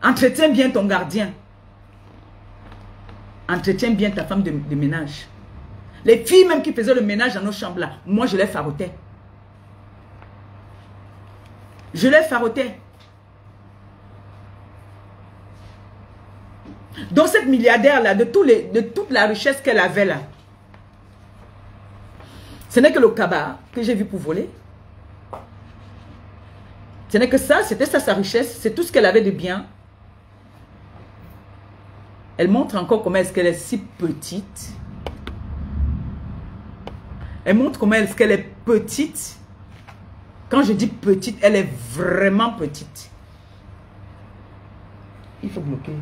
Entretiens bien ton gardien. Entretiens bien ta femme de ménage. Les filles même qui faisaient le ménage dans nos chambres là, moi je les farotais. Je les farotais. Donc cette milliardaire là, de toute la richesse qu'elle avait là, ce n'est que le cabas que j'ai vu pour voler. Ce n'est que ça, c'était ça sa richesse, c'est tout ce qu'elle avait de bien. Elle montre encore comment est-ce qu'elle est si petite. Elle montre comment est-ce qu'elle est petite. Quand je dis petite, elle est vraiment petite. Il faut bloquer.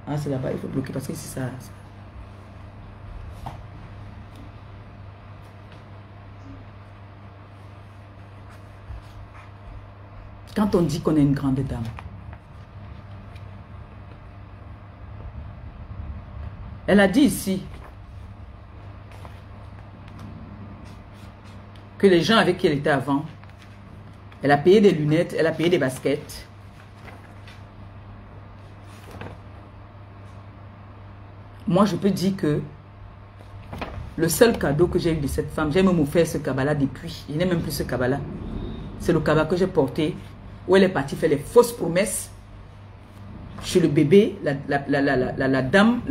Ah, c'est là-bas, il faut bloquer parce que c'est ça. Quand on dit qu'on est une grande dame, elle a dit ici que les gens avec qui elle était avant, elle a payé des lunettes, elle a payé des baskets. Moi, je peux dire que le seul cadeau que j'ai eu de cette femme, j'ai même offert ce cabas-là depuis. Je n'ai même plus ce cabas-là. C'est le cabas que j'ai porté, où elle est partie faire les fausses promesses chez le bébé, la dame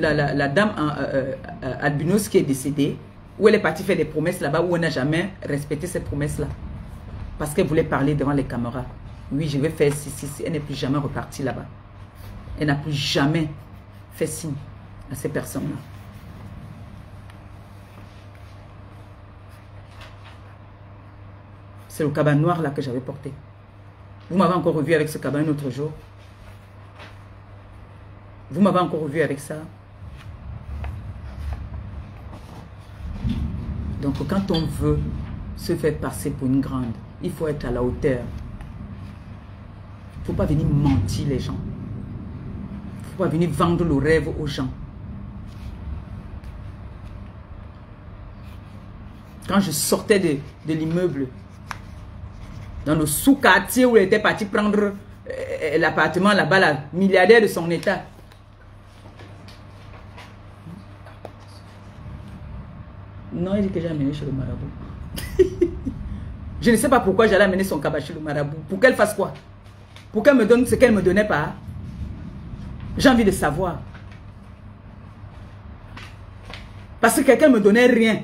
albinos qui est décédée, où elle est partie faire des promesses là-bas, où elle n'a jamais respecté ces promesses-là. Parce qu'elle voulait parler devant les caméras. Oui, je vais faire ci. Elle n'est plus jamais repartie là-bas. Elle n'a plus jamais fait signe à ces personnes-là. C'est le cabas noir là que j'avais porté. Vous m'avez encore revu avec ce cabas un autre jour. Vous m'avez encore revu avec ça. Donc quand on veut se faire passer pour une grande, il faut être à la hauteur. Il ne faut pas venir mentir les gens. Il ne faut pas venir vendre le rêve aux gens. Quand je sortais de l'immeuble, dans le sous-quartier où elle était partie prendre l'appartement là-bas, la milliardaire de son état. Non, il dit que j'ai amené chez le marabout. Je ne sais pas pourquoi j'allais amener son cabas chez le marabout. Pour qu'elle fasse quoi? Pour qu'elle me donne ce qu'elle ne me donnait pas? J'ai envie de savoir. Parce que quelqu'un ne me donnait rien.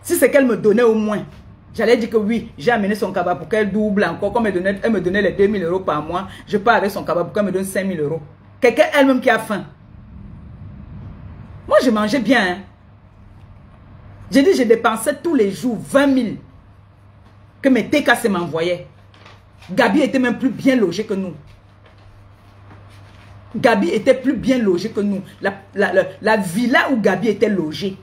Si c'est qu'elle me donnait au moins, j'allais dire que oui, j'ai amené son cabas pour qu'elle double encore. Comme elle me donnait les 2000 € par mois, je pars avec son cabas pour qu'elle me donne 5000 €. Quelqu'un elle-même qui a faim. Moi, je mangeais bien. Hein. J'ai dit, je dépensais tous les jours 20 000 que mes TKC m'envoyaient. Gabi était même plus bien logé que nous. Gabi était plus bien logé que nous. La villa où Gabi était logée.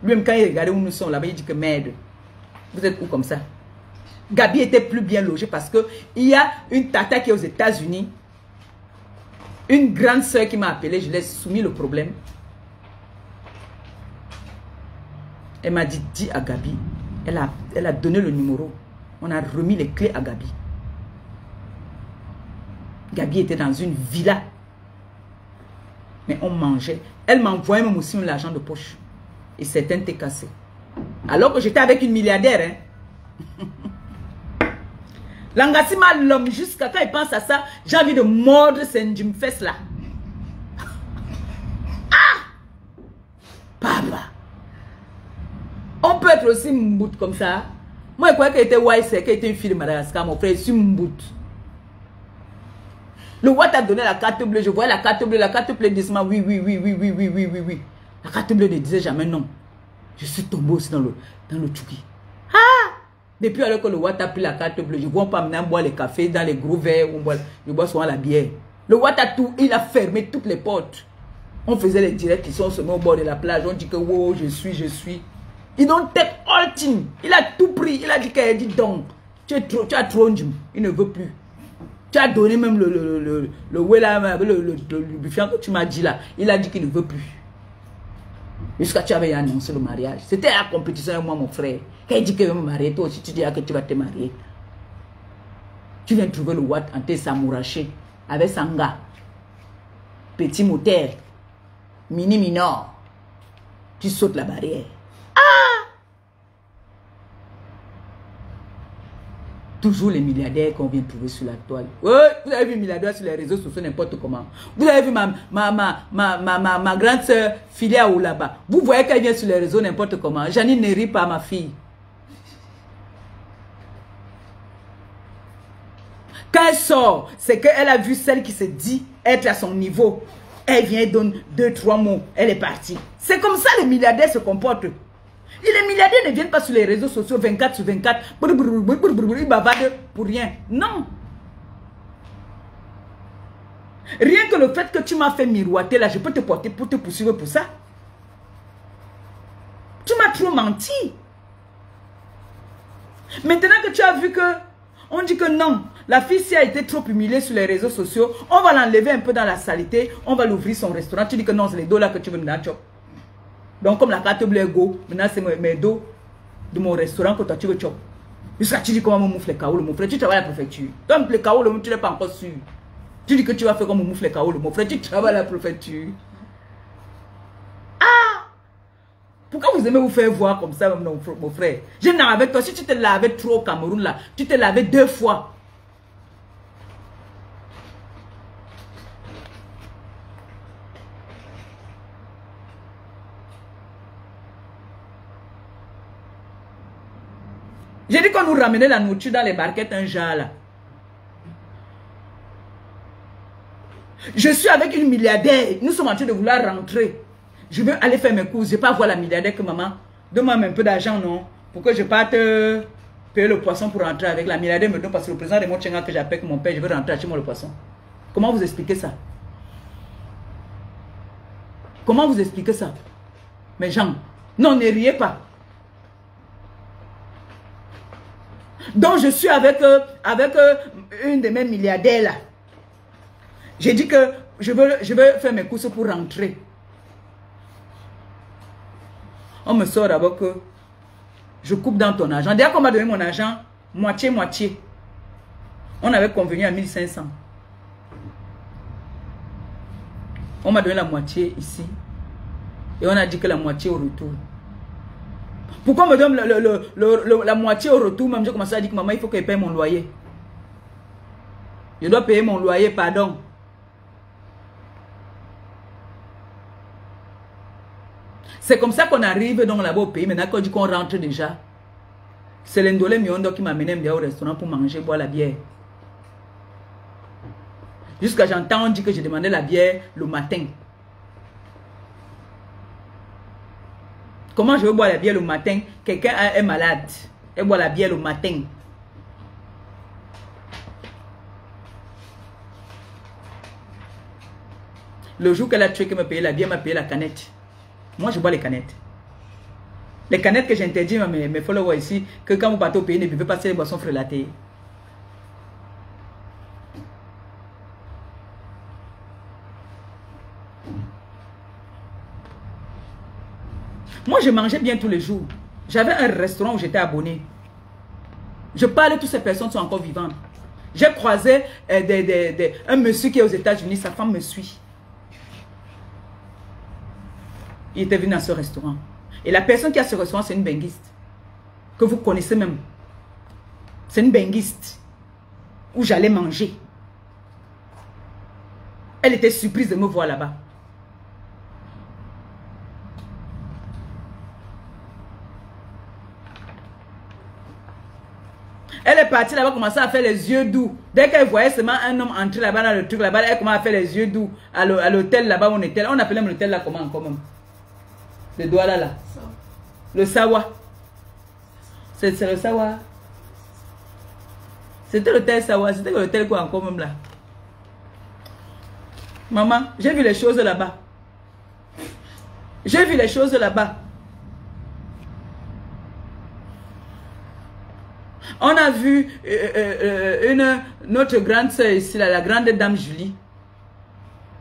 Lui-même, quand il regardait où nous sommes là-bas, il dit que merde. Vous êtes où comme ça? Gabi était plus bien logé parce que il y a une tata qui est aux États-Unis. Une grande soeur qui m'a appelé, je lui ai soumis le problème. Elle m'a dit, dis à Gabi. Elle a donné le numéro. On a remis les clés à Gabi. Gabi était dans une villa. Mais on mangeait. Elle m'envoyait même aussi l'argent de poche. Et certains étaient cassés. Alors que j'étais avec une milliardaire. Hein. Langassima l'homme, jusqu'à quand il pense à ça, j'ai envie de mordre ses Jim fesses là. Ah! Papa! On peut être aussi mbout comme ça. Moi, je croyais qu'elle était Wise, qu'elle était une fille de Madagascar. Mon frère, je suis mbout. Le roi t'a donné la carte bleue. Je voyais la carte bleue disait oui. La carte bleue ne disait jamais non. Je suis tombé aussi dans le tchouki. Ah! Depuis alors que le roi t'a pris la carte bleue, je ne vois pas maintenant boire les cafés dans les gros verres où je bois souvent la bière. Le roi t'a tout, il a fermé toutes les portes. On faisait les directs qui sont au bord de la plage. On dit que wow, je suis. Ils don't take all thing. Il a tout pris. Il a dit qu'elle dit donc. Tu as trop, il ne veut plus. Tu as donné même le buffet que tu m'as dit là. Il a dit qu'il ne veut plus. Jusqu'à tu avais annoncé le mariage. C'était la compétition avec moi, mon frère. Quand il dit qu'il veut me marier, toi aussi tu dis que tu vas te marier. Tu viens trouver le Watt en tes samouraché avec Sanga. Petit moteur. Mini minor. Tu sautes la barrière. Toujours les milliardaires qu'on vient trouver sur la toile. Ouais, vous avez vu les milliardaires sur les réseaux sociaux n'importe comment. Vous avez vu ma grande soeur filée à là-bas. Vous voyez qu'elle vient sur les réseaux n'importe comment. Janine ne rit pas ma fille. Quand elle sort, c'est qu'elle a vu celle qui se dit être à son niveau. Elle vient donne 2-3 mots. Elle est partie. C'est comme ça les milliardaires se comportent. Et les milliardaires ne viennent pas sur les réseaux sociaux 24 sur 24. Ils bavardent pour rien. Non. Rien que le fait que tu m'as fait miroiter là, je peux te porter pour te poursuivre pour ça. Tu m'as trop menti. Maintenant que tu as vu que on dit que non, la fille si a été trop humiliée sur les réseaux sociaux, on va l'enlever un peu dans la saleté, on va l'ouvrir son restaurant. Tu dis que non, c'est les dos là que tu veux me donner. Donc comme la carte bleue go, maintenant c'est mes dos de mon restaurant que toi tu veux chop. Jusqu'à tu dis comment mon moufle kaoul, mon frère, tu travailles à la préfecture. Donc le kaoul, tu n'es pas encore sûr. Tu dis que tu vas faire comme mon moufle kaoul, mon frère, tu travailles à la préfecture. Ah! Pourquoi vous aimez vous faire voir comme ça, mon frère? Je n'en avec toi, si tu te lavais trop au Cameroun là, tu te lavais 2 fois. J'ai dit qu'on nous ramenait la nourriture dans les barquettes, un genre là. Je suis avec une milliardaire. Nous sommes en train de vouloir rentrer. Je veux aller faire mes courses. Je ne vais pas voir la milliardaire que maman. Donne-moi un peu d'argent, non? Pour que je parte payer le poisson pour rentrer avec la milliardaire. Me donne parce que le président de mon Tchenga que j'appelle que mon père, je veux rentrer acheter moi le poisson. Comment vous expliquez ça? Comment vous expliquez ça? Mes gens, non, ne riez pas. Donc je suis avec une de mes milliardaires là. J'ai dit que je veux faire mes courses pour rentrer. On me sort d'abord que je coupe dans ton argent. D'ailleurs qu'on m'a donné mon argent, moitié. On avait convenu à 1500. On m'a donné la moitié ici. Et on a dit que la moitié au retour. Pourquoi on me donne la moitié au retour? Même j'ai commencé à dire que maman, il faut qu'elle paye mon loyer. Je dois payer mon loyer, pardon. C'est comme ça qu'on arrive donc là-bas au pays. Maintenant qu'on dit qu'on rentre déjà. C'est l'Indolé Miondo qui m'a amené au restaurant pour manger, boire la bière. Jusqu'à j'entends on dit que j'ai demandé la bière le matin. Comment je veux boire la bière le matin? Quelqu'un est malade. Elle boit la bière le matin. Le jour qu'elle a tué, qu'elle m'a payé la bière, m'a payé la canette. Moi, je bois les canettes. Les canettes que j'interdis à mes followers ici, que quand vous partez au pays, ne buvez pas ces boissons frelatées. Moi, je mangeais bien tous les jours. J'avais un restaurant où j'étais abonné. Je parle, toutes ces personnes sont encore vivantes. J'ai croisé un monsieur qui est aux États-Unis, sa femme me suit. Il était venu dans ce restaurant. Et la personne qui a ce restaurant, c'est une benguiste. Que vous connaissez même. C'est une benguiste. Où j'allais manger. Elle était surprise de me voir là-bas. Elle est partie là-bas, commençait à faire les yeux doux. Dès qu'elle voyait seulement un homme entrer là-bas dans le truc là-bas, elle commençait à faire les yeux doux à l'hôtel là-bas où on était. On appelait l'hôtel là comment encore même? Le doigt là. Le Sawa. C'est le Sawa. C'était l'hôtel Sawa. C'était l'hôtel quoi encore même là? Maman, j'ai vu les choses là-bas. J'ai vu les choses là-bas. On a vu notre grande soeur ici, là, la grande dame Julie.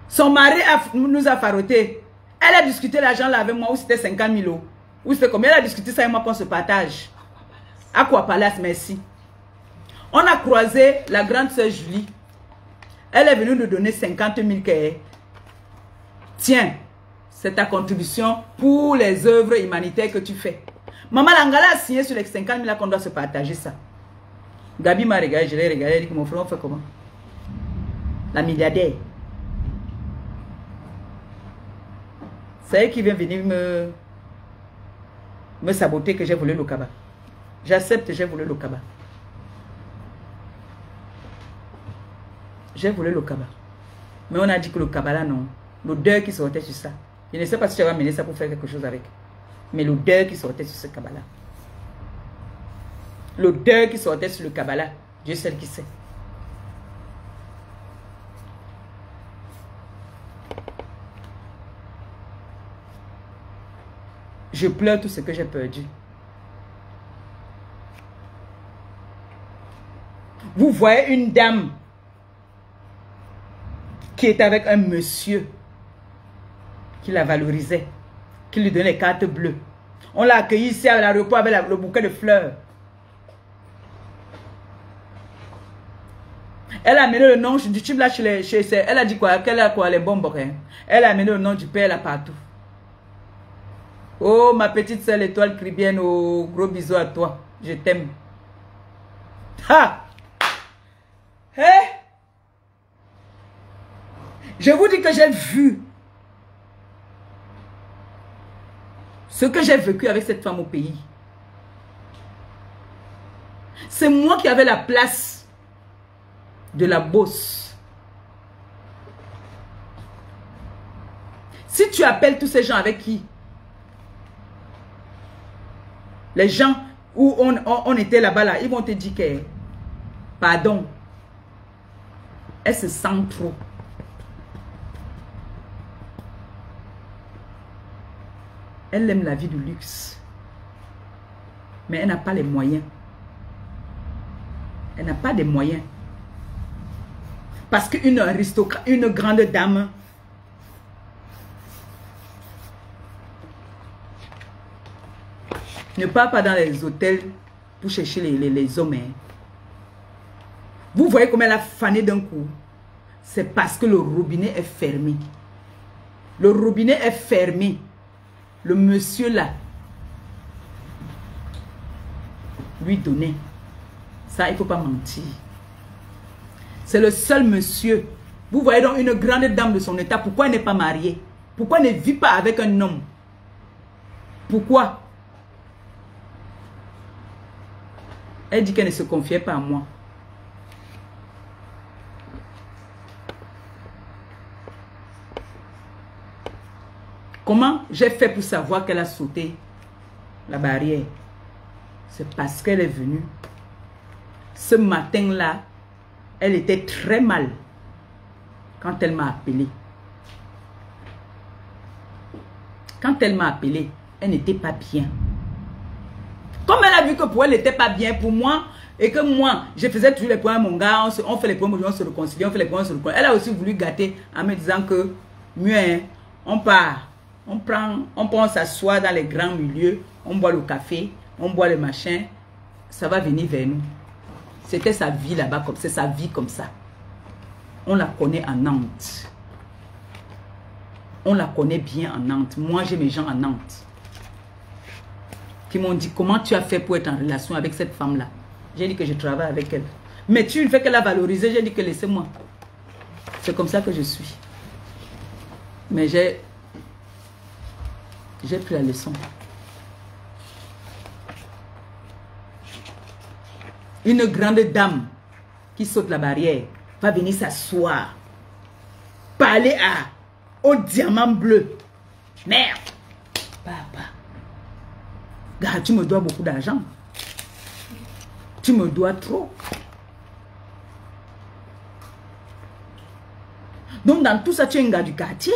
Son mari nous a faroté. Elle a discuté l'argent là avec moi, où c'était 50 000 €. Où c'était combien? Elle a discuté ça avec moi qu'on se partage. Aqua Palace, merci. On a croisé la grande sœur Julie. Elle est venue nous donner 50 000 qu'elle. Tiens, c'est ta contribution pour les œuvres humanitaires que tu fais. Maman Langala a signé sur les 50 000 là qu'on doit se partager ça. Gabi m'a regardé, je l'ai regardé, elle dit que mon frère, on fait comment? La milliardaire. C'est elle qui vient venir me saboter que j'ai volé le cabas. J'accepte que j'ai volé le cabas. J'ai volé le cabas. Mais on a dit que le cabas là, non. L'odeur qui sortait sur ça. Je ne sais pas si tu vas amener ça pour faire quelque chose avec. Mais l'odeur qui sortait sur ce cabas là. L'odeur qui sortait sur le cabas là. Dieu seul qui sait. Je pleure tout ce que j'ai perdu. Vous voyez une dame qui est avec un monsieur qui la valorisait, qui lui donnait les cartes bleues. On l'a accueilli ici à l'aéroport avec le bouquet de fleurs. Elle a amené le nom du tube là chez elle a dit quoi? Qu'elle a quoi? Les bombes. Hein? Elle a amené le nom du père là partout. Oh, ma petite sœur l'étoile caribéenne, oh, gros bisous à toi. Je t'aime. Ha! Hé! Je vous dis que j'ai vu ce que j'ai vécu avec cette femme au pays. C'est moi qui avais la place de la bosse. Si tu appelles tous ces gens avec qui? Les gens où on était là-bas, là, ils vont te dire que, pardon, elle se sent trop. Elle aime la vie du luxe. Mais elle n'a pas les moyens. Elle n'a pas de moyens. Parce qu'une aristocrate, une grande dame, ne part pas dans les hôtels pour chercher les hommes. Hein. Vous voyez comment elle a fané d'un coup. C'est parce que le robinet est fermé. Le robinet est fermé. Le monsieur là lui donnait. Ça, il ne faut pas mentir. C'est le seul monsieur. Vous voyez donc une grande dame de son état. Pourquoi elle n'est pas mariée? Pourquoi elle ne vit pas avec un homme? Pourquoi? Elle dit qu'elle ne se confiait pas à moi. Comment j'ai fait pour savoir qu'elle a sauté la barrière? C'est parce qu'elle est venue. Ce matin-là, elle était très mal quand elle m'a appelé. Quand elle m'a appelé, elle n'était pas bien. Comme elle a vu que pour elle n'était pas bien, pour moi, et que moi, je faisais toujours les points à mon gars, on fait les points, on se réconcilie, on fait les points, on se réconcilie. Elle a aussi voulu gâter en me disant que, mieux, hein, on part, on s'asseoir dans les grands milieux, on boit le café, on boit le machin, ça va venir vers nous. C'était sa vie là-bas, c'est sa vie comme ça. On la connaît en Nantes. On la connaît bien en Nantes. Moi, j'ai mes gens en Nantes qui m'ont dit, comment tu as fait pour être en relation avec cette femme-là? J'ai dit que je travaille avec elle. Mais tu ne fais que la valoriser. J'ai dit que laissez-moi. C'est comme ça que je suis. Mais j'ai pris la leçon. Une grande dame qui saute la barrière va venir s'asseoir, parler au diamant bleu. Merde. Papa. Gars, tu me dois beaucoup d'argent. Tu me dois trop. Donc, dans tout ça, tu es un gars du quartier.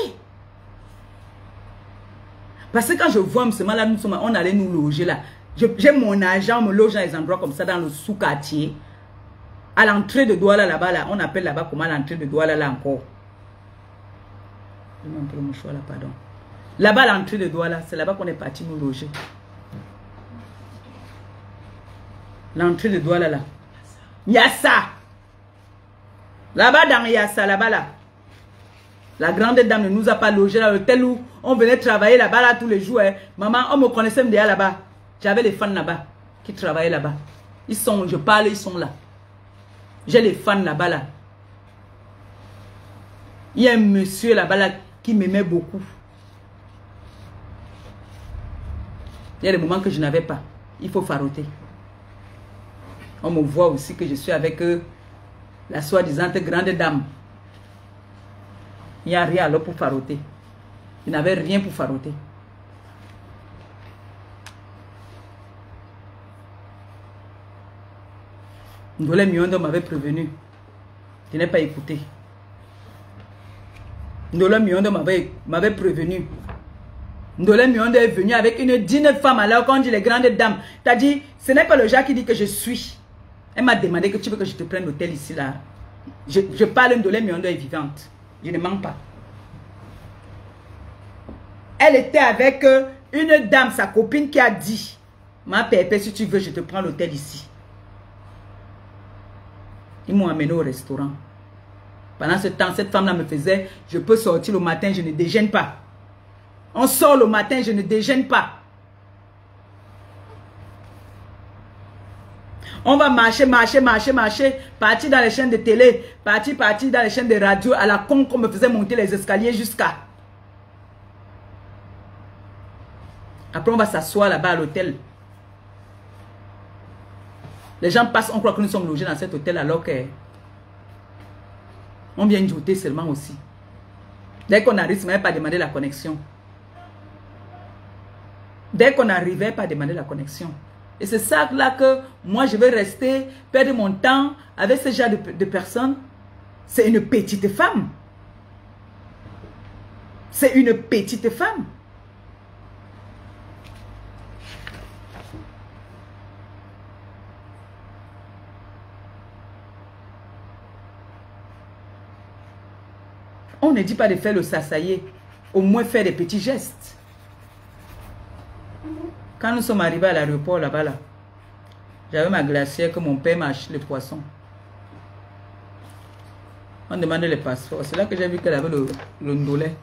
Parce que quand je vois M. Malade, on allait nous loger là. J'ai mon argent, me loge dans les endroits comme ça, dans le sous-quartier. À l'entrée de Douala, là-bas, là, on appelle là-bas comment l'entrée de Douala, là encore. Je vais montrer mon choix là, pardon. Là-bas, l'entrée de Douala, c'est là-bas qu'on est parti nous loger. L'entrée de Douala, là. Yassa. Là-bas dans Yassa, là-bas là. La grande dame ne nous a pas logé dans l'hôtel où on venait travailler là-bas là tous les jours. Hein. Maman, on me connaissait déjà là-bas. J'avais les fans là-bas qui travaillaient là-bas. Ils sont, je parle, ils sont là. J'ai les fans là-bas là. Il y a un monsieur là-bas là qui m'aimait beaucoup. Il y a des moments que je n'avais pas. Il faut faroter. On me voit aussi que je suis avec la soi-disant grande dame. Il n'y a rien alors pour faroter. Il n'avait rien pour faroter. Ndolé Miondo m'avait prévenu. Je n'ai pas écouté. Ndolé Miondo m'avait prévenu. Ndolé Miondo est venu avec une digne femme alors qu'on dit les grandes dames. T'as dit, ce n'est pas le genre qui dit que je suis. Elle m'a demandé que tu veux que je te prenne l'hôtel ici là. Je parle, Ndolé Miondo est vivante. Je ne mens pas. Elle était avec une dame, sa copine, qui a dit, ma pépé, si tu veux, je te prends l'hôtel ici. Ils m'ont amené au restaurant. Pendant ce temps, cette femme-là me faisait, je peux sortir le matin, je ne déjeune pas. On sort le matin, je ne déjeune pas. On va marcher, partir dans les chaînes de télé, partir dans les chaînes de radio, à la con qu'on me faisait monter les escaliers jusqu'à. Après, on va s'asseoir là-bas à l'hôtel. Les gens passent, on croit que nous sommes logés dans cet hôtel alors que on vient douter seulement aussi. Dès qu'on arrive, on ne va pas demander la connexion. Dès qu'on arrivait, pas demander la connexion. Et c'est ça là que moi je vais rester, perdre mon temps avec ce genre de personnes. C'est une petite femme. C'est une petite femme. On ne dit pas de faire le sassaillé. Au moins faire des petits gestes. Quand nous sommes arrivés à l'aéroport là-bas, là, j'avais ma glacière que mon père m'a acheté le poisson. On demandait les passeports. C'est là que j'ai vu qu'elle avait le ndolé.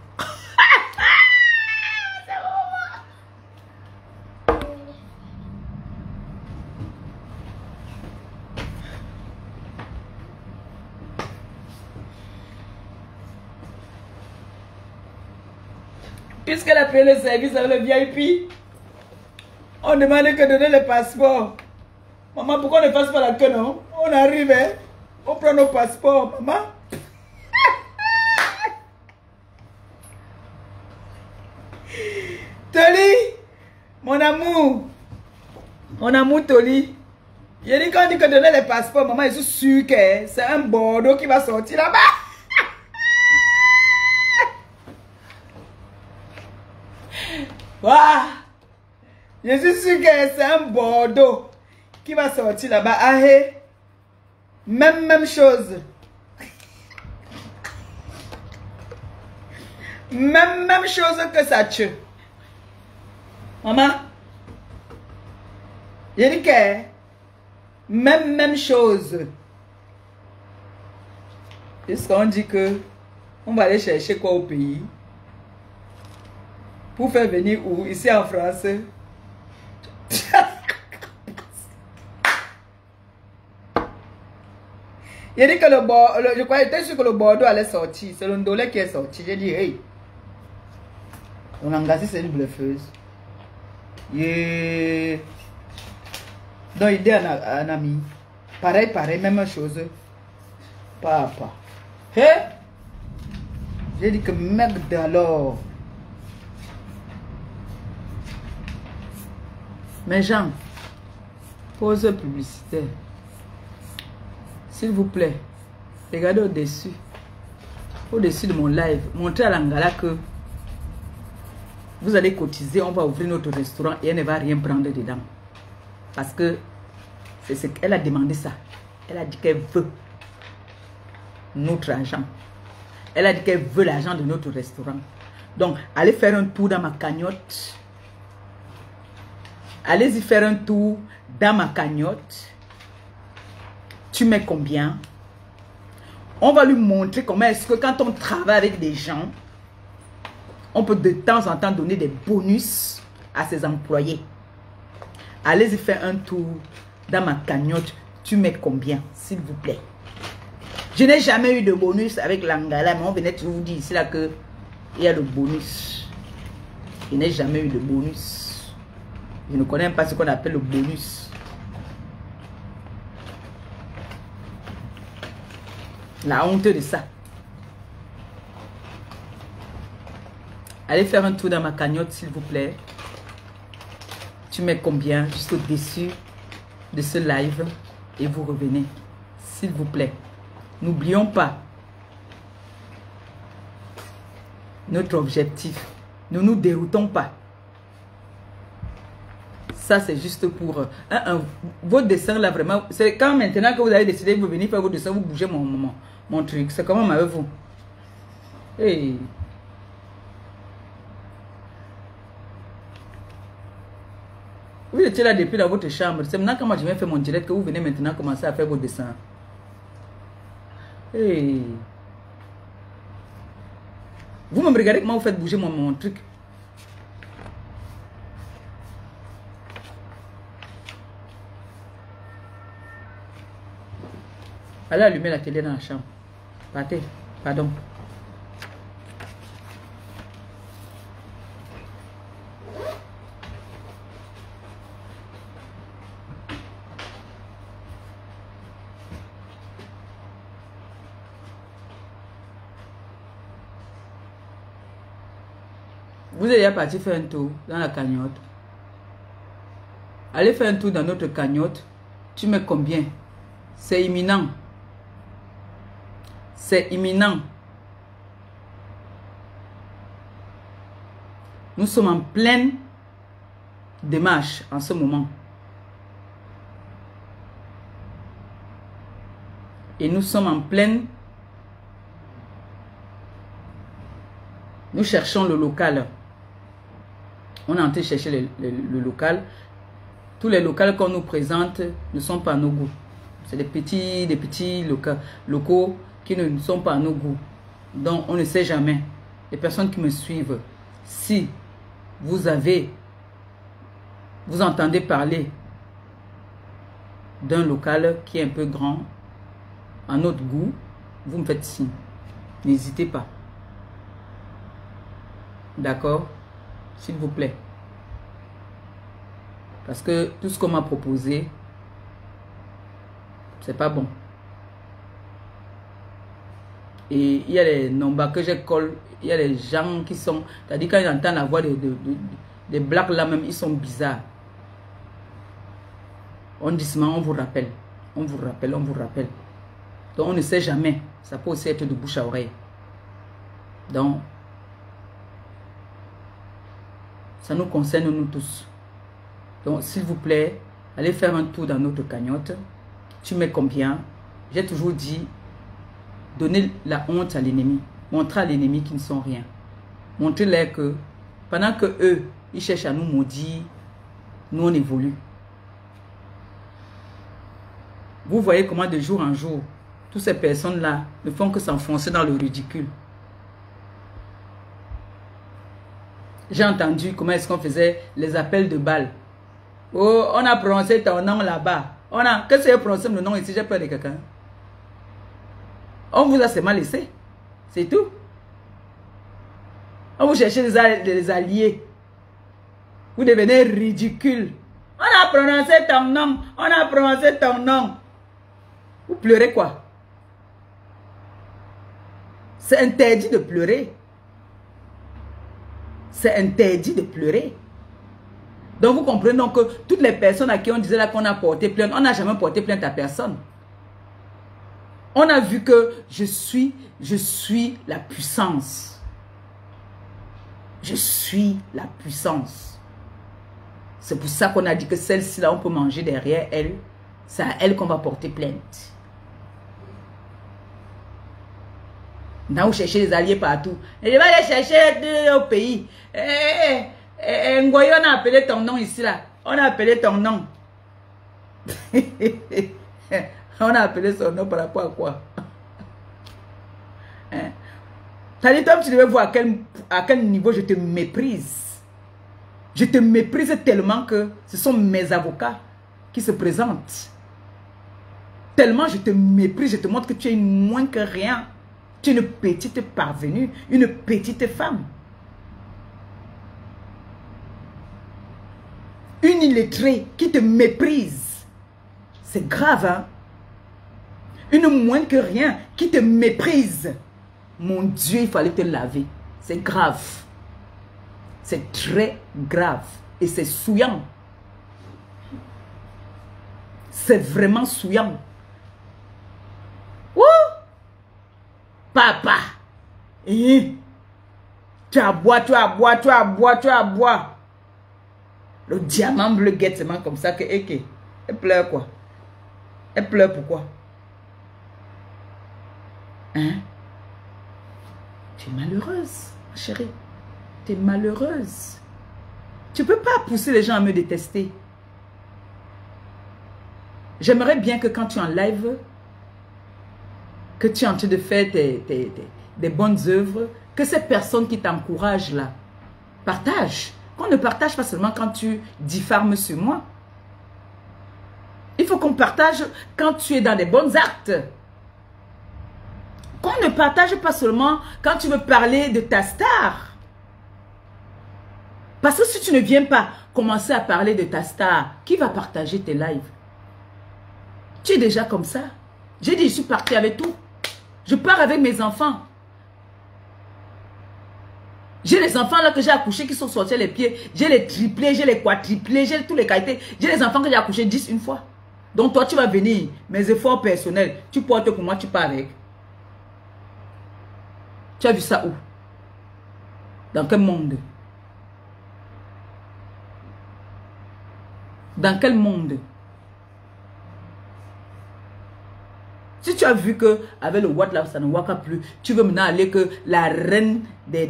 Puisqu'elle a payé le service avec le VIP, on demandait que donner le passeport. Maman, pourquoi on ne passe pas la queue, non? On arrive, hein? On prend nos passeports, maman. Toli, mon amour. Mon amour, Toli. Il dit qu'on dit que donner les passeports, maman, je suis sûre que c'est un Bordeaux qui va sortir là-bas. Waouh! Je suis sûr que c'est un Bordeaux qui va sortir là-bas. Ah, hey. Même chose. Même chose que ça tue. Maman, je dis que même chose. Puisqu'on dit que on va aller chercher quoi au pays? Pour faire venir où? Ici en France. Il dit que je croyais, j'étais sûr que le Bordeaux allait sortir. C'est le ndolé qui est sorti. J'ai dit, hey. On a engagé, c'est une bluffeuse. Yeah. Donc, il dit à un ami. Pareil, même chose. Papa. Hey. J'ai dit que merde alors. Mes gens, pause publicitaire. S'il vous plaît, regardez au-dessus de mon live. Montrez à l'Angala que vous allez cotiser, on va ouvrir notre restaurant et elle ne va rien prendre dedans. Parce que c'est ce qu'elle a demandé ça. Elle a dit qu'elle veut notre argent. Elle a dit qu'elle veut l'argent de notre restaurant. Donc, allez faire un tour dans ma cagnotte. Allez-y faire un tour dans ma cagnotte. Tu mets combien? On va lui montrer comment est-ce que quand on travaille avec des gens, on peut de temps en temps donner des bonus à ses employés. Allez-y faire un tour dans ma cagnotte. Tu mets combien, s'il vous plaît? Je n'ai jamais eu de bonus avec l'Angala, mais on venait toujours vous dire ici là que il y a le bonus. Je n'ai jamais eu de bonus. Je ne connais pas ce qu'on appelle le bonus. La honte de ça. Allez faire un tour dans ma cagnotte, s'il vous plaît. Tu mets combien juste au-dessus de ce live et vous revenez. S'il vous plaît. N'oublions pas notre objectif. Ne nous déroutons pas. Ça, c'est juste pour... votre dessin, là, vraiment... C'est quand maintenant que vous avez décidé de vous venir faire vos dessins, vous bougez mon truc. C'est comment avec vous? Hey. Vous étiez là depuis dans votre chambre. C'est maintenant que moi je viens faire mon direct que vous venez maintenant commencer à faire vos dessins. Hey. Vous me regardez comment vous faites bouger mon truc. Allez allumer la télé dans la chambre. Partez. Pardon. Vous êtes déjà parti faire un tour dans la cagnotte. Allez faire un tour dans notre cagnotte. Tu mets combien? C'est imminent. C'est imminent. Nous sommes en pleine démarche en ce moment. Et nous sommes en pleine... Nous cherchons le local. On est en train de chercher le local. Tous les locaux qu'on nous présente ne sont pas à nos goûts. C'est des petits locaux qui ne sont pas à nos goûts. Donc, on ne sait jamais. Les personnes qui me suivent, si vous entendez parler d'un local qui est un peu grand, à notre goût, vous me faites signe. N'hésitez pas. D'accord? S'il vous plaît. Parce que tout ce qu'on m'a proposé, c'est pas bon. Et il y a les nombres que je colle, il y a les gens qui sont... C'est-à-dire quand ils entendent la voix des blacks là même, ils sont bizarres. On dit seulement, on vous rappelle. On vous rappelle, on vous rappelle. Donc on ne sait jamais. Ça peut aussi être de bouche à oreille. Donc, ça nous concerne nous tous. Donc, s'il vous plaît, allez faire un tour dans notre cagnotte. Tu mets combien? J'ai toujours dit, donnez la honte à l'ennemi. Montrez à l'ennemi qu'ils ne sont rien. Montrez-leur que, pendant que eux, ils cherchent à nous maudire, nous on évolue. Vous voyez comment de jour en jour, toutes ces personnes-là ne font que s'enfoncer dans le ridicule. J'ai entendu comment est-ce qu'on faisait les appels de balles. Oh, on a prononcé ton nom là-bas. Qu'est-ce que c'est prononcé le nom ici? J'ai peur de quelqu'un. On vous a seulement laissé. C'est tout. On vous cherchez des alliés. Vous devenez ridicule. On a prononcé ton nom. On a prononcé ton nom. Vous pleurez quoi? C'est interdit de pleurer. C'est interdit de pleurer. Donc vous comprenez donc que toutes les personnes à qui on disait là qu'on a porté plainte, on n'a jamais porté plainte à personne. On a vu que je suis la puissance. Je suis la puissance. C'est pour ça qu'on a dit que celle-ci là, on peut manger derrière elle. C'est à elle qu'on va porter plainte. Là, vous cherchez les alliés partout. Et je vais aller chercher au pays. Ngoyo, on a appelé ton nom ici là. On a appelé ton nom. On a appelé son nom par rapport à quoi? Hein? T'as dit, Tom, tu devais voir à quel niveau je te méprise. Je te méprise tellement que ce sont mes avocats qui se présentent. Tellement je te méprise, je te montre que tu es moins que rien. Tu es une petite parvenue, une petite femme. Une illettrée qui te méprise. C'est grave, hein? Une moins que rien qui te méprise. Mon Dieu, il fallait te laver. C'est grave. C'est très grave. Et c'est souillant. C'est vraiment souillant. Ouh! Papa. Tu as bois, tu as bois, tu as bois, tu as bois. Le diamant bleu guette seulement comme ça que elle pleure quoi? Elle pleure pourquoi? Hein? Tu es malheureuse, ma chérie. Tu es malheureuse. Tu ne peux pas pousser les gens à me détester. J'aimerais bien que quand tu es en live, que tu es en train de faire des bonnes œuvres, que ces personnes qui t'encouragent là, partagent. Qu'on ne partage pas seulement quand tu diffames sur moi. Il faut qu'on partage quand tu es dans des bons actes. Qu'on ne partage pas seulement quand tu veux parler de ta star. Parce que si tu ne viens pas commencer à parler de ta star, qui va partager tes lives? Tu es déjà comme ça. J'ai dit, je suis partie avec tout. Je pars avec mes enfants. J'ai les enfants là que j'ai accouchés qui sont sortis les pieds. J'ai les triplés, j'ai les quadruplés, j'ai tous les qualités. J'ai les enfants que j'ai accouchés 10 une fois. Donc toi, tu vas venir, mes efforts personnels, tu portes pour moi, tu pars avec. Tu as vu ça où? Dans quel monde? Dans quel monde? Si tu as vu que avec le What là, ça ne waka plus, tu veux maintenant aller que la reine des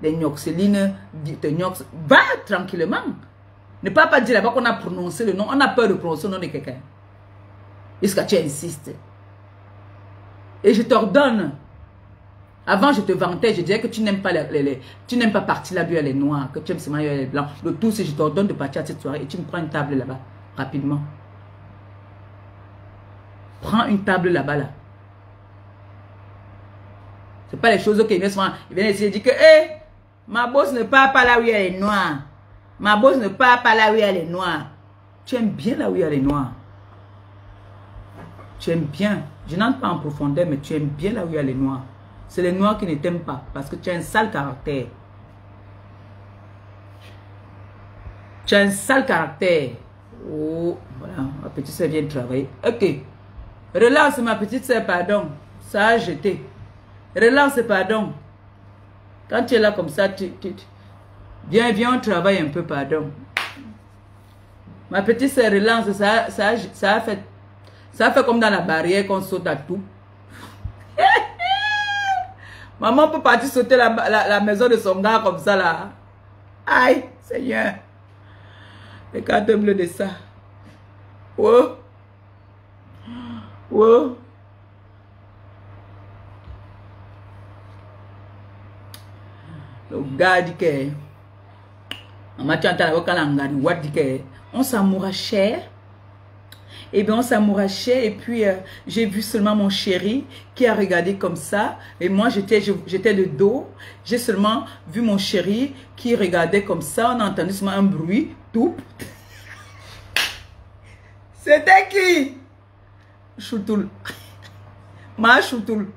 Nyoxeline te Nyox, va tranquillement. Ne pas dire là-bas qu'on a prononcé le nom, on a peur de prononcer le nom de quelqu'un. Est-ce que tu insistes? Et je t'ordonne. Avant, je te vantais, je disais que tu n'aimes pas tu n'aimes pas partir là-bas les noirs, que tu aimes seulement les blancs. Le tout, c'est je t'ordonne de partir à cette soirée et tu me prends une table là-bas, rapidement. Prends une table là-bas, là. C'est pas les choses qui viennent souvent. Ils viennent essayer de dire que, hé, ma bosse ne part pas là où il y a les noirs. Ma bosse ne part pas là où il y a les noirs. Tu aimes bien là où il y a les noirs. Tu aimes bien. Je n'entre pas en profondeur, mais tu aimes bien là où il y a les noirs. C'est les noirs qui ne t'aiment pas parce que tu as un sale caractère. Tu as un sale caractère. Oh, voilà, ma petite soeur vient de travailler. Ok. Relance, ma petite soeur, pardon. Ça a jeté. Relance, pardon. Quand tu es là comme ça, viens, on travaille un peu, pardon. Ma petite soeur, relance, ça a fait comme dans la barrière qu'on saute à tout. Maman peut partir sauter la maison de son gars comme ça, là. Aïe, Seigneur. Les cartes bleues de ça. Oh. Oh. Le gars dit que on s'amourachait. Et bien on s'amourachait et puis j'ai vu seulement mon chéri qui a regardé comme ça. Et moi j'étais de dos. J'ai seulement vu mon chéri qui regardait comme ça. On a entendu seulement un bruit. Tout. C'était qui? Choutoul. Ma Choutoul.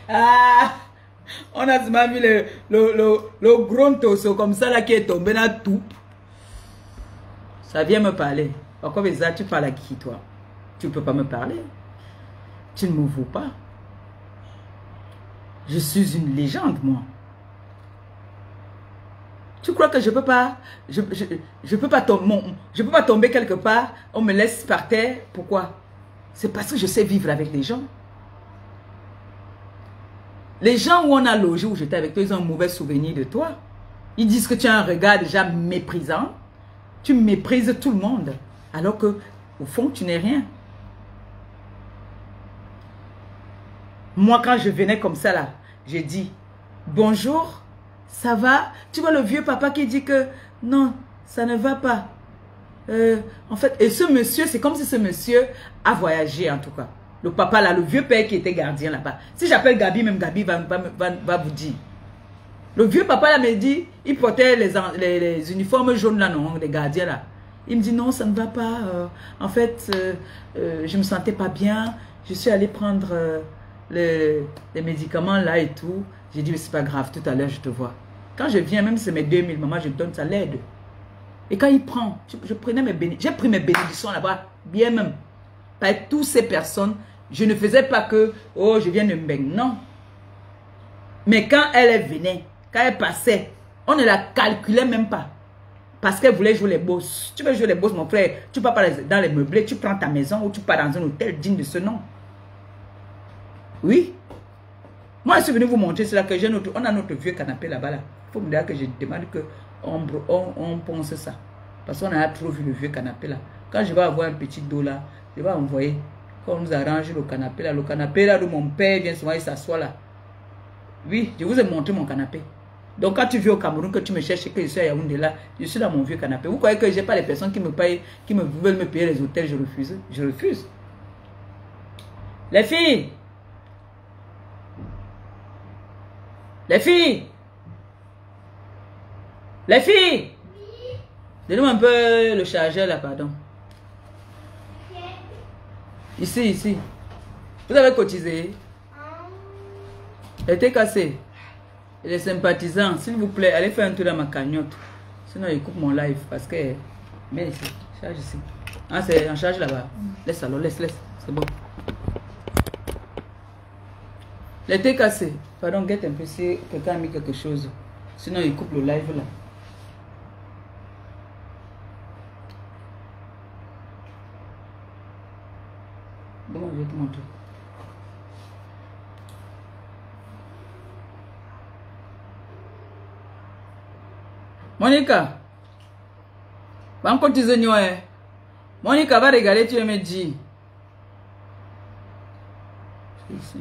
Ah, on a seulement vu le gros torso comme ça là qui est tombé dans tout. Ça vient me parler. Pourquoi ça, tu parles à qui toi? Tu ne peux pas me parler. Tu ne me vaux pas. Je suis une légende moi. Tu crois que je peux pas, je peux pas tomber quelque part, on me laisse par terre, pourquoi? C'est parce que je sais vivre avec les gens. Les gens où on a logé, où j'étais avec toi, ils ont un mauvais souvenir de toi. Ils disent que tu as un regard déjà méprisant. Tu méprises tout le monde. Alors que, au fond, tu n'es rien. Moi, quand je venais comme ça, là, j'ai dit, bonjour, ça va? Tu vois le vieux papa qui dit que, non, ça ne va pas. En fait, et ce monsieur, c'est comme si ce monsieur a voyagé, en tout cas. Le papa, là, le vieux père qui était gardien là-bas. Si j'appelle Gabi, même Gabi va vous dire. Le vieux papa, là, me dit, il portait les uniformes jaunes, là, non, les gardiens, là. Il me dit, non, ça ne va pas. En fait, je me sentais pas bien. Je suis allée prendre les médicaments, là, et tout. J'ai dit, mais c'est pas grave, tout à l'heure, je te vois. Quand je viens, même si c'est mes 2000, maman, je me donne ça, l'aide. Et quand il prend, j'ai pris mes bénédictions là-bas, bien même. Par toutes ces personnes, je ne faisais pas que, oh, je viens de me non. Mais quand elle venait, quand elle passait, on ne la calculait même pas. Parce qu'elle voulait jouer les bosses. Tu veux jouer les bosses, mon frère, tu pars dans les meublés, tu prends ta maison ou tu pars dans un hôtel digne de ce nom. Oui. Moi, je suis venu vous montrer cela que j'ai on a notre vieux canapé là-bas. Là. Il faut me dire que je demande qu'on pense ça. Parce qu'on a trop vu le vieux canapé là. Quand je vais avoir un petit dos là, je vais envoyer. Quand on nous arrange le canapé là où mon père vient souvent, il s'assoit là. Oui, je vous ai montré mon canapé. Donc quand tu viens au Cameroun, que tu me cherches et que je suis à Yaoundé là, je suis dans mon vieux canapé. Vous croyez que je n'ai pas les personnes qui me payent, qui veulent me payer les hôtels, je refuse. Je refuse. Les filles! Les filles! Les filles! Oui. Donnez-moi un peu le chargeur là, pardon. Ici, ici. Vous avez cotisé? Elle était cassée. Et les sympathisants, s'il vous plaît, allez faire un tour dans ma cagnotte. Sinon, ils coupent mon live parce que... Mais ici, charge ici. Ah, c'est en charge là-bas. Laisse alors, laisse. C'est bon. Elle était cassée. Pardon, guette un peu si quelqu'un a mis quelque chose. Sinon, ils coupent le live là. Bon, je vais te montrer. Monica, va encore te dire, Monica va regarder, tu me dis. Ici.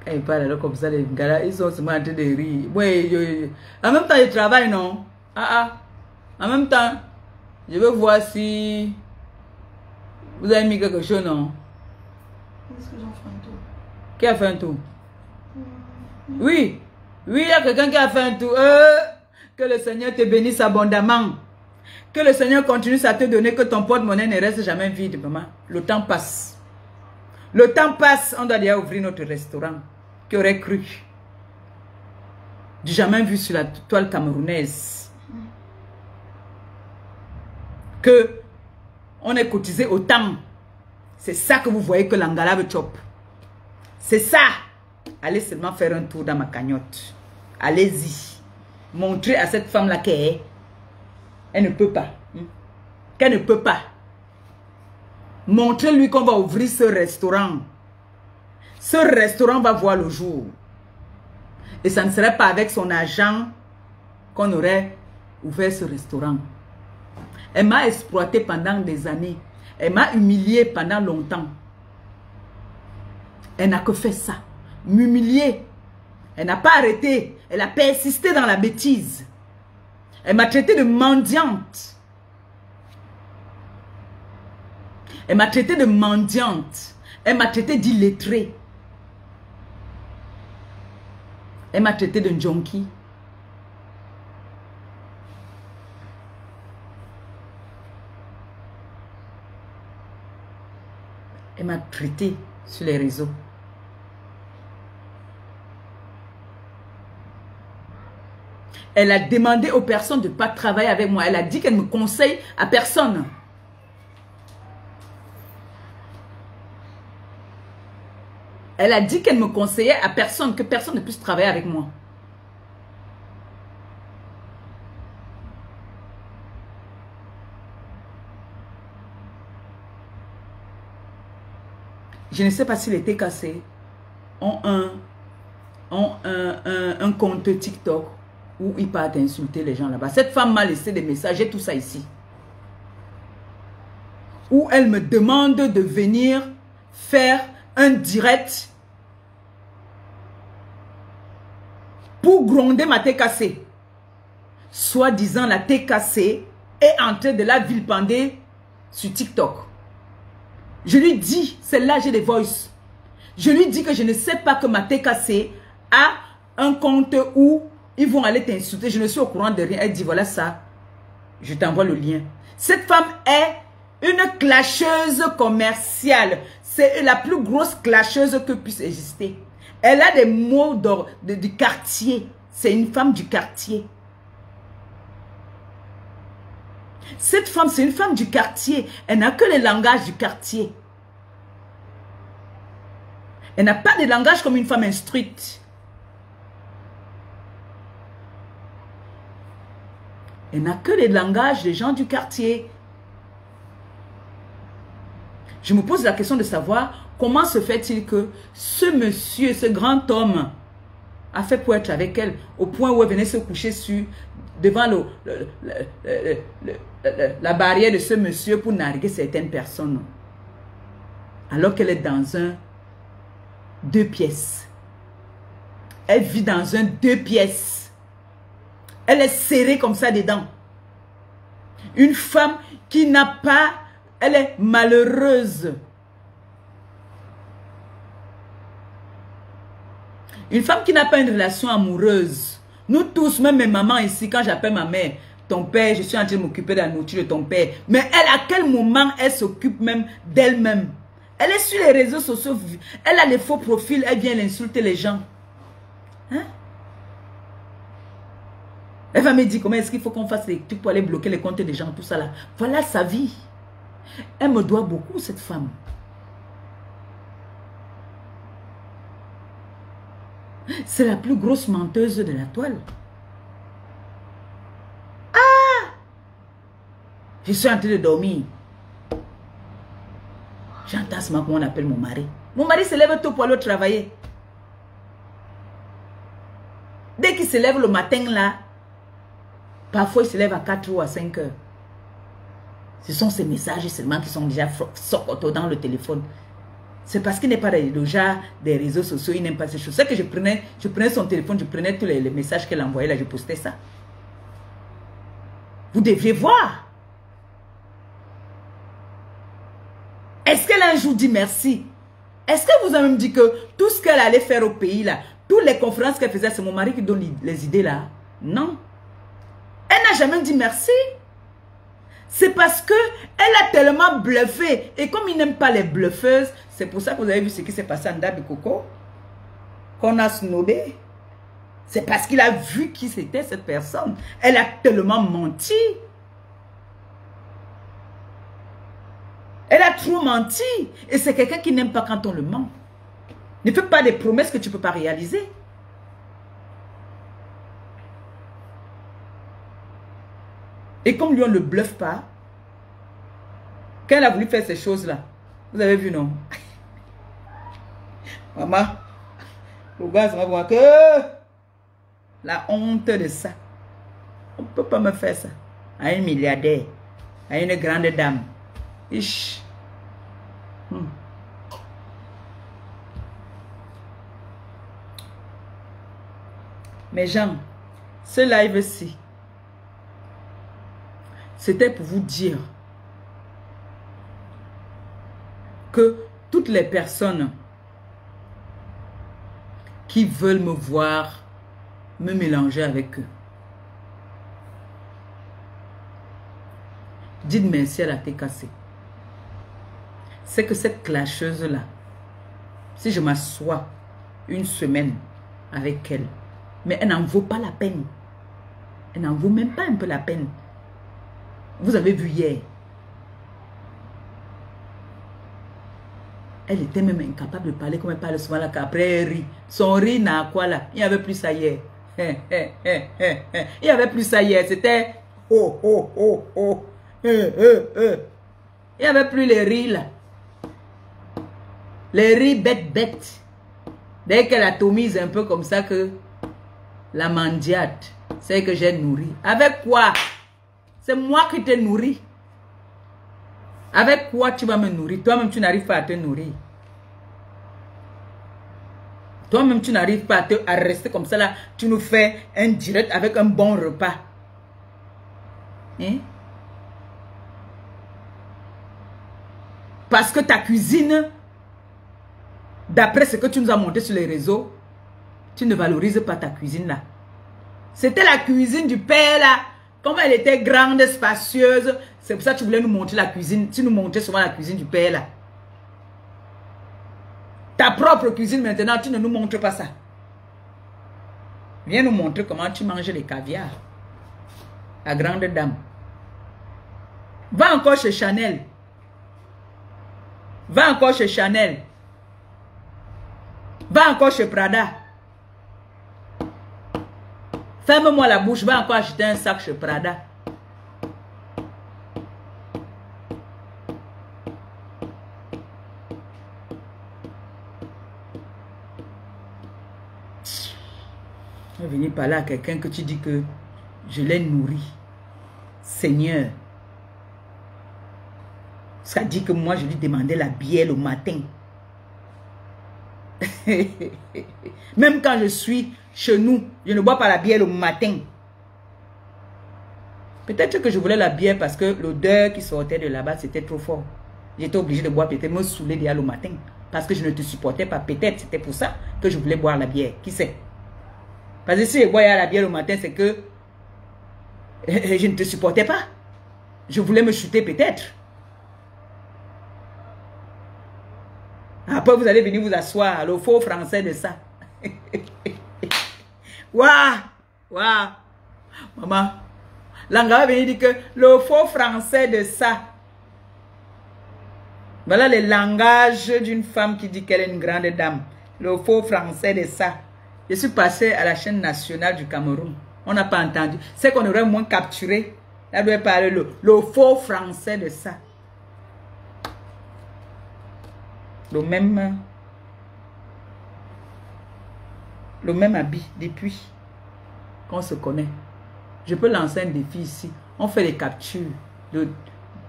Quand ils parlent alors comme ça, les gars là, ils sont seulement en train de rire. Ouais, en même temps, ils travaillent, non? En même temps, je veux voir si vous avez mis quelque chose, non? Est-ce que j'en fais un tour? Qui a fait un tour? Oui. Oui, il y a quelqu'un qui a fait un tour. Que le Seigneur te bénisse abondamment. Que le Seigneur continue à te donner, que ton porte-monnaie ne reste jamais vide, maman. Le temps passe. Le temps passe. On doit déjà ouvrir notre restaurant. Qui aurait cru? Du jamais vu sur la toile camerounaise. Que on est cotisé autant. C'est ça que vous voyez que l'Angala veut chop. C'est ça. Allez seulement faire un tour dans ma cagnotte. Allez-y. Montrez à cette femme-là qu'elle ne peut pas. Qu'elle ne peut pas. Montrez-lui qu'on va ouvrir ce restaurant. Ce restaurant va voir le jour. Et ça ne serait pas avec son argent qu'on aurait ouvert ce restaurant. Elle m'a exploité pendant des années. Elle m'a humilié pendant longtemps. Elle n'a que fait ça. M'humilier. Elle n'a pas arrêté. Elle a persisté dans la bêtise. Elle m'a traité de mendiante. Elle m'a traité de mendiante. Elle m'a traité d'illettrée. Elle m'a traité de junkie. Elle m'a traité sur les réseaux. Elle a demandé aux personnes de ne pas travailler avec moi. Elle a dit qu'elle ne me conseille à personne. Elle a dit qu'elle me conseillait à personne, que personne ne puisse travailler avec moi. Je ne sais pas s'il était cassé. Ont un compte TikTok où il part insulter les gens là-bas. Cette femme m'a laissé des messages, j'ai tout ça ici. Où elle me demande de venir faire un direct pour gronder ma TKC. Soi-disant, la TKC est en train de la vilipender sur TikTok. Je lui dis, celle-là, j'ai des voices. Je lui dis que je ne sais pas que ma TKC a un compte où ils vont aller t'insulter. Je ne suis au courant de rien. Elle dit, voilà ça. Je t'envoie le lien. Cette femme est une clasheuse commerciale. C'est la plus grosse clasheuse que puisse exister. Elle a des mots du quartier. C'est une femme du quartier. Cette femme, c'est une femme du quartier. Elle n'a que le langage du quartier. Elle n'a pas de langage comme une femme instruite. Elle n'a que le langage des gens du quartier. Je me pose la question de savoir comment se fait-il que ce monsieur, ce grand homme, a fait pour être avec elle, au point où elle venait se coucher devant la barrière de ce monsieur pour narguer certaines personnes. Alors qu'elle est dans un 2 pièces. Elle vit dans un 2 pièces. Elle est serrée comme ça dedans. Une femme qui n'a pas... Elle est malheureuse. Une femme qui n'a pas une relation amoureuse. Nous tous, même mes mamans ici, quand j'appelle ma mère, ton père, je suis en train de m'occuper de la nourriture de ton père. Mais elle, à quel moment elle s'occupe même d'elle-même? Elle est sur les réseaux sociaux. Elle a des faux profils. Elle vient insulter les gens. Hein? Elle va me dire comment est-ce qu'il faut qu'on fasse les trucs pour aller bloquer les comptes des gens, tout ça là. Voilà sa vie. Elle me doit beaucoup, cette femme. C'est la plus grosse menteuse de la toile. Ah! Je suis en train de dormir. J'entends ce moment qu'on appelle mon mari. Mon mari se lève tôt pour aller travailler. Dès qu'il se lève le matin là, parfois il se lève à 4 ou à 5 heures. Ce sont ces messages seulement qui sont déjà sortis dans le téléphone. C'est parce qu'il n'est pas déjà des réseaux sociaux, il n'aime pas ces choses. C'est que je prenais son téléphone, je prenais tous les messages qu'elle envoyait là, je postais ça. Vous devriez voir. Est-ce qu'elle a un jour dit merci? Est-ce que vous avez même dit que tout ce qu'elle allait faire au pays là, toutes les conférences qu'elle faisait, c'est mon mari qui donne les idées là? Non. Elle n'a jamais dit merci. C'est parce que elle a tellement bluffé. Et comme il n'aime pas les bluffeuses, c'est pour ça que vous avez vu ce qui s'est passé en Dabi Coco. Qu'on a snobé. C'est parce qu'il a vu qui c'était cette personne. Elle a tellement menti. Elle a trop menti. Et c'est quelqu'un qui n'aime pas quand on le ment. Ne fais pas des promesses que tu ne peux pas réaliser. Et comme lui, on ne le bluffe pas, quand elle a voulu faire ces choses-là, vous avez vu, non? Maman, le gars, ça va voir que la honte de ça. On ne peut pas me faire ça. À un milliardaire, à une grande dame. Ish. Mes gens, ce live-ci, c'était pour vous dire que toutes les personnes qui veulent me voir me mélanger avec eux, dites merci à la TKC. C'est que cette clasheuse-là, si je m'assois une semaine avec elle, mais elle n'en vaut pas la peine. Elle n'en vaut même pas un peu la peine. Vous avez vu hier. Elle était même incapable de parler comme elle parle souvent là, qu'après elle rit. Son rire n'a quoi là? Il n'y avait plus ça hier. Il n'y avait plus ça hier. C'était oh, oh, oh, oh. Il n'y avait plus les rires là. Les rires bêtes. Dès qu'elle atomise un peu comme ça que la mendiate, C'est que j'ai nourri. Avec quoi? C'est moi qui te nourris. Avec quoi tu vas me nourrir? Toi-même, tu n'arrives pas à te nourrir. Toi-même, tu n'arrives pas à rester comme ça là. Tu nous fais un direct avec un bon repas. Hein? Parce que ta cuisine, d'après ce que tu nous as montré sur les réseaux, tu ne valorises pas ta cuisine là. C'était la cuisine du père là. Comme elle était grande, spacieuse, c'est pour ça que tu voulais nous montrer la cuisine. Tu nous montrais souvent la cuisine du père là. Ta propre cuisine maintenant, tu ne nous montres pas ça. Viens nous montrer comment tu manges les caviars. La grande dame. Va encore chez Chanel. Va encore chez Chanel. Va encore chez Prada. Ferme-moi la bouche. Va encore acheter un sac chez Prada. Je vais venir parler à quelqu'un que tu dis que je l'ai nourri. Seigneur. Ça dit que moi, je lui demandais la bière le matin. Même quand je suis chez nous, je ne bois pas la bière le matin. Peut-être que je voulais la bière parce que l'odeur qui sortait de là-bas, c'était trop fort. J'étais obligé de boire, peut-être me saouler déjà le matin. Parce que je ne te supportais pas. Peut-être c'était pour ça que je voulais boire la bière. Qui sait? Parce que si je bois la bière le matin, c'est que je ne te supportais pas. Je voulais me chuter peut-être. Après, vous allez venir vous asseoir. Le faux français de ça. Waouh! Waouh! Maman. L'anga va venir dire que le faux français de ça. Voilà le langage d'une femme qui dit qu'elle est une grande dame. Le faux français de ça. Je suis passé à la chaîne nationale du Cameroun. On n'a pas entendu. C'est qu'on aurait moins capturé. Elle doit parler le faux français de ça. Le même habit depuis qu'on se connaît. Je peux lancer un défi ici. On fait des captures de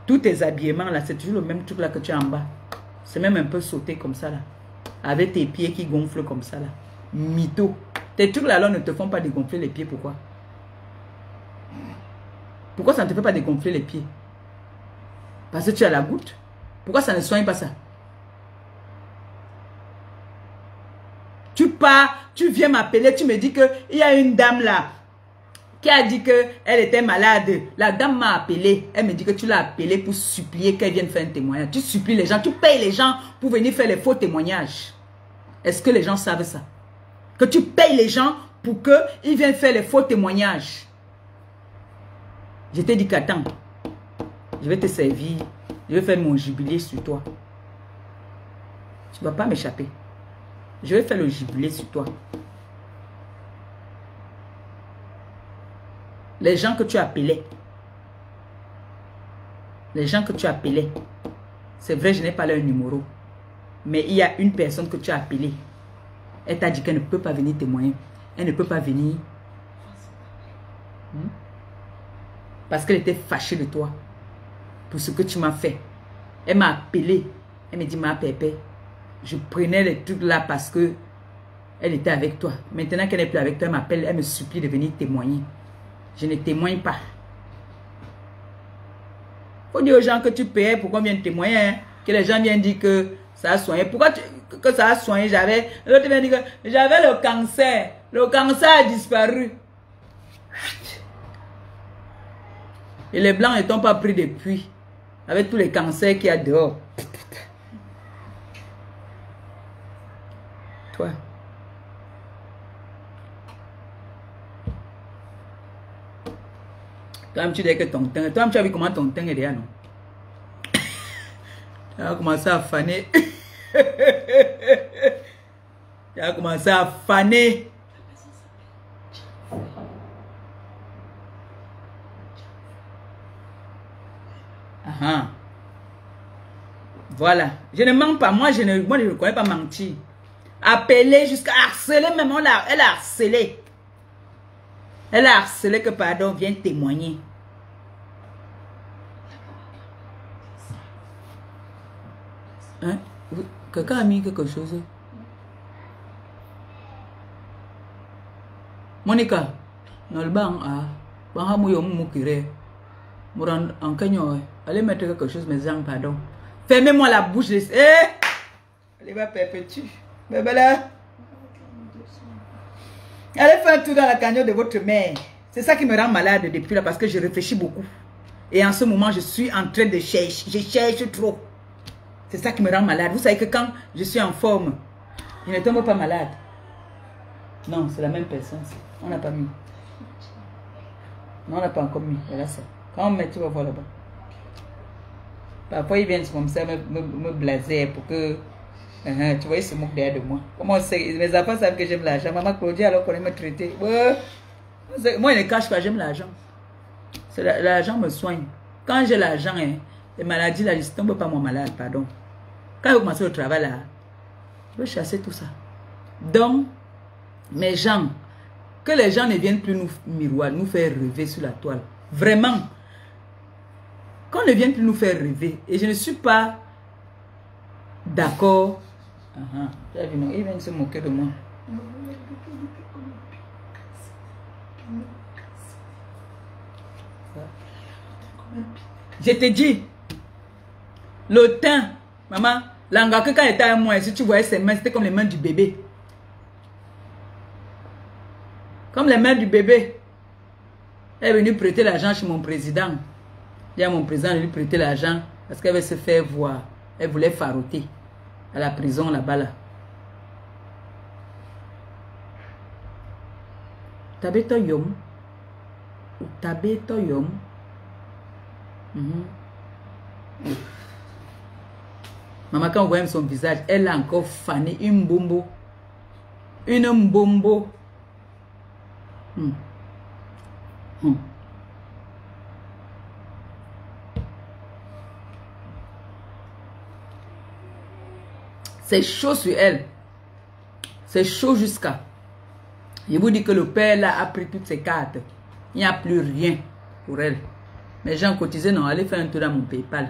tous tes habillements là. C'est toujours le même truc là que tu as en bas. C'est même un peu sauté comme ça là. Avec tes pieds qui gonflent comme ça là. Mytho. Tes trucs là ne te font pas dégonfler les pieds. Pourquoi? Pourquoi ça ne te fait pas dégonfler les pieds? Parce que tu as la goutte. Pourquoi ça ne soigne pas ça? Tu pars, tu viens m'appeler, tu me dis qu'il y a une dame là qui a dit qu'elle était malade. La dame m'a appelé. Elle me dit que tu l'as appelée pour supplier qu'elle vienne faire un témoignage. Tu supplies les gens, tu payes les gens pour venir faire les faux témoignages. Est-ce que les gens savent ça? Que tu payes les gens pour qu'ils viennent faire les faux témoignages. Je t'ai dit qu'attends, je vais te servir. Je vais faire mon jubilé sur toi. Tu ne vas pas m'échapper. Je vais faire le jubilé sur toi. Les gens que tu appelais. Les gens que tu appelais. C'est vrai, je n'ai pas leur numéro. Mais il y a une personne que tu as appelée. Elle t'a dit qu'elle ne peut pas venir témoigner. Elle ne peut pas venir. Parce qu'elle était fâchée de toi. Pour ce que tu m'as fait. Elle m'a appelé. Elle me dit, ma pépé. Je prenais les trucs là parce que elle était avec toi. Maintenant qu'elle n'est plus avec toi, elle m'appelle, elle me supplie de venir témoigner. Je ne témoigne pas. Il faut dire aux gens que tu payes pour qu'on vienne témoigner. Hein? Que les gens viennent dire que ça a soigné. Pourquoi que ça a soigné? L'autre vient dire que j'avais le cancer. Le cancer a disparu. Et les blancs n'étant pas pris depuis. Avec tous les cancers qu'il y a dehors. Toi. Toi-même, tu dis que ton teint. Toi-même, tu as vu comment ton teint est déjà, non? Tu as commencé à faner. Tu as commencé à faner. Voilà. Je ne mens pas. Moi, je ne connais pas mentir. Appeler jusqu'à harceler, même elle a harcelé. Elle a harcelé que pardon, viens témoigner. Hein? Quelqu'un a mis quelque chose? Monica, dans le banc, allez mettre quelque chose, mes gens, pardon. Fermez-moi la bouche. Elle va perpétuer. Bébé là. Allez faire un tour dans la cagnotte de votre mère. C'est ça qui me rend malade depuis là parce que je réfléchis beaucoup. Et en ce moment, je suis en train de chercher. Je cherche trop. C'est ça qui me rend malade. Vous savez que quand je suis en forme, je ne tombe pas malade. Non, c'est la même personne. On n'a pas mis. Non, on n'a pas encore mis. Voilà ça. Quand on met, tu vas voir là-bas. Parfois, ils viennent comme ça me blaser pour que... tu vois, ils se moquent derrière de moi. Comment c'est? Mes enfants savent que j'aime l'argent. Maman Claudia, alors qu'on aime me traiter. Ouais. Moi, je ne cache pas, j'aime l'argent. L'argent me soigne. Quand j'ai l'argent, les maladies, là, je ne tombe pas mon malade, pardon. Quand je commence le travail, là, je veux chasser tout ça. Donc, mes gens, que les gens ne viennent plus nous faire rêver sur la toile. Vraiment. Qu'on ne vienne plus nous faire rêver. Et je ne suis pas d'accord. Ils viennent se moquer de moi. Je te dis, le teint, maman, l'angaka quand elle était à moi, si tu voyais ses mains, c'était comme les mains du bébé. Comme les mains du bébé. Elle est venue prêter l'argent chez mon président. Il y a mon président de lui prêter l'argent parce qu'elle veut se faire voir. Elle voulait faroter à la prison là-bas là. Tabeto yom. Tabeto yom. Maman, quand on voit son visage, elle a encore fané une bombo. Une bombo. C'est chaud sur elle. C'est chaud jusqu'à. Je vous dis que le père là a pris toutes ses cartes. Il n'y a plus rien pour elle. Mais j'ai cotisé, non, allez faire un tour dans mon PayPal.